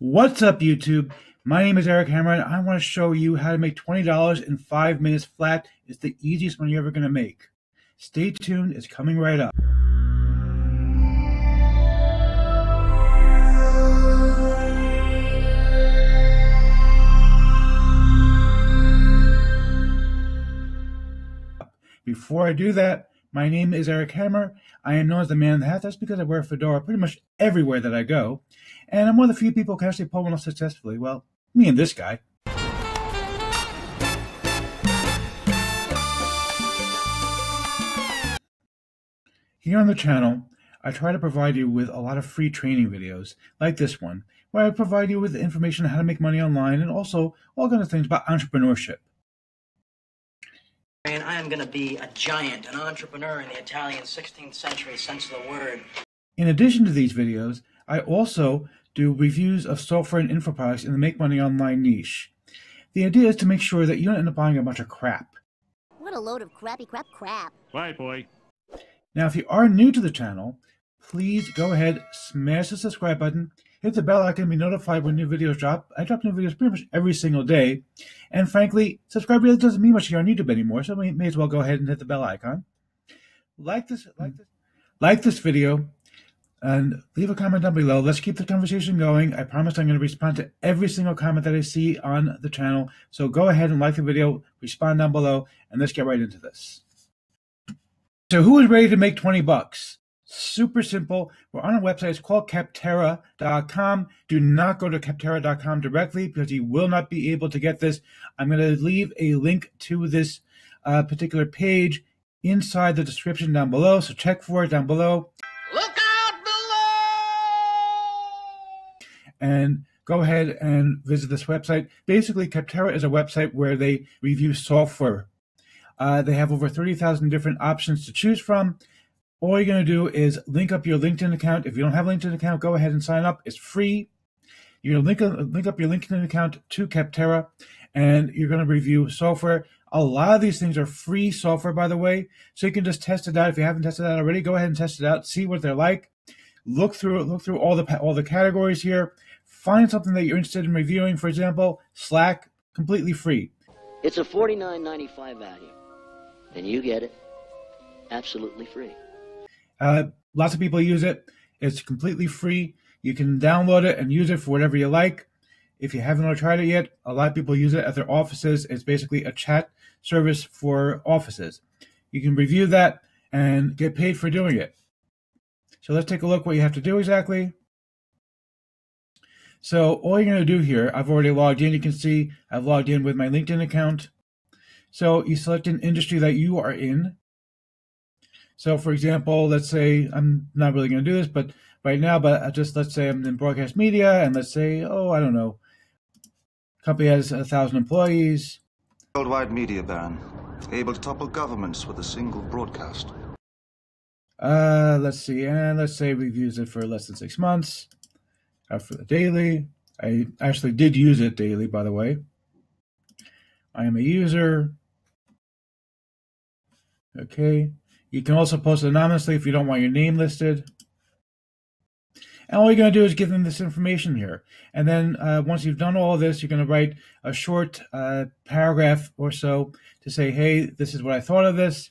What's up, YouTube? My name is Eric Hammer, and I want to show you how to make $20 in 5 minutes flat. It's the easiest money you're ever going to make. Stay tuned, it's coming right up. Before I do that, my name is Eric Hammer. I am known as the man in the hat. That's because I wear a fedora pretty much everywhere that I go. And I'm one of the few people who can actually pull one off successfully. Well, me and this guy. Here on the channel, I try to provide you with a lot of free training videos, like this one, where I provide you with information on how to make money online and also all kinds of things about entrepreneurship. And I am going to be a giant, an entrepreneur in the Italian 16th century sense of the word. In addition to these videos, I also do reviews of software and info products in the make money online niche. The idea is to make sure that you don't end up buying a bunch of crap. What a load of crappy crap. Bye, boy. Now, if you are new to the channel, please go ahead, smash the subscribe button, hit the bell icon, and be notified when new videos drop. I drop new videos pretty much every single day. And frankly, subscribe really doesn't mean much here on YouTube anymore, so we may as well go ahead and hit the bell icon. Like this video, and leave a comment down below. Let's keep the conversation going. I promise I'm going to respond to every single comment that I see on the channel. So go ahead and like the video, respond down below, and let's get right into this. So who is ready to make 20 bucks? Super simple. We're on a website. It's called Capterra.com. Do not go to Capterra.com directly because you will not be able to get this. I'm going to leave a link to this particular page inside the description down below. So check for it down below. Look out below! And go ahead and visit this website. Basically, Capterra is a website where they review software. They have over 30,000 different options to choose from. All you're going to do is link up your LinkedIn account. If you don't have a LinkedIn account, go ahead and sign up. It's free. You're going to link up your LinkedIn account to Capterra, and you're going to review software. A lot of these things are free software, by the way, so you can just test it out. If you haven't tested it out already, go ahead and test it out. See what they're like. Look through all the categories here. Find something that you're interested in reviewing. For example, Slack, completely free. It's a $49.95 value, and you get it absolutely free. Lots of people use it. It's completely free. You can download it and use it for whatever you like. If you haven't tried it yet, a lot of people use it at their offices. It's basically a chat service for offices. You can review that and get paid for doing it. So let's take a look what you have to do exactly. So all you're going to do here, I've already logged in. You can see I've logged in with my LinkedIn account. So you select an industry that you are in. So, for example, let's say, I'm not really going to do this, but right now, let's say I'm in broadcast media, and let's say, I don't know, company has 1,000 employees. Worldwide media baron, able to topple governments with a single broadcast. Let's see, and let's say we've used it for less than 6 months. For the daily, I actually did use it daily, by the way. I am a user. Okay. You can also post anonymously if you don't want your name listed. And all you're going to do is give them this information here. And then once you've done all of this, you're going to write a short paragraph or so to say, hey, this is what I thought of this.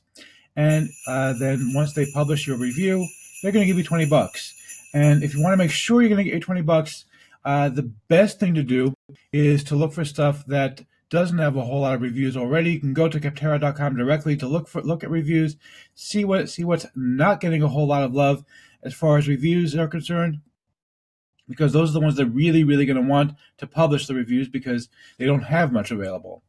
And then once they publish your review, they're going to give you 20 bucks. And if you want to make sure you're going to get your 20 bucks, the best thing to do is to look for stuff that doesn't have a whole lot of reviews already. You can go to Capterra.com directly to look at reviews, see what's not getting a whole lot of love as far as reviews are concerned, because those are the ones that really going to want to publish the reviews because they don't have much available.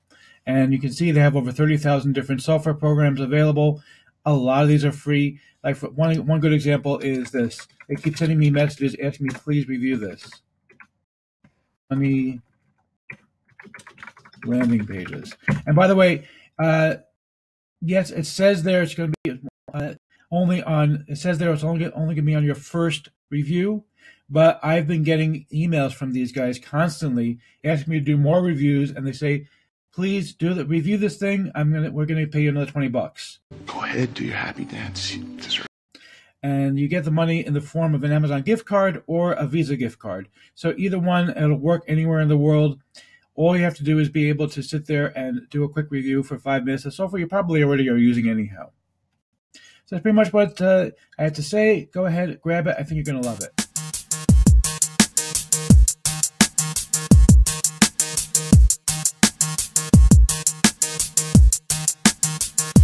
And you can see they have over 30,000 different software programs available. A lot of these are free. Like for one good example is this. They keep sending me messages asking me, please review this. Landing pages. And by the way, yes, it says there it's going to be only on your first review, but I've been getting emails from these guys constantly asking me to do more reviews, and they say, please review this thing. We're going to pay you another 20 bucks. Go ahead, do your happy dance. and you get the money in the form of an Amazon gift card or a Visa gift card. So either one, it'll work anywhere in the world. All you have to do is be able to sit there and do a quick review for 5 minutes. The software you probably already are using anyhow. So that's pretty much what I had to say. Go ahead, grab it. I think you're going to love it.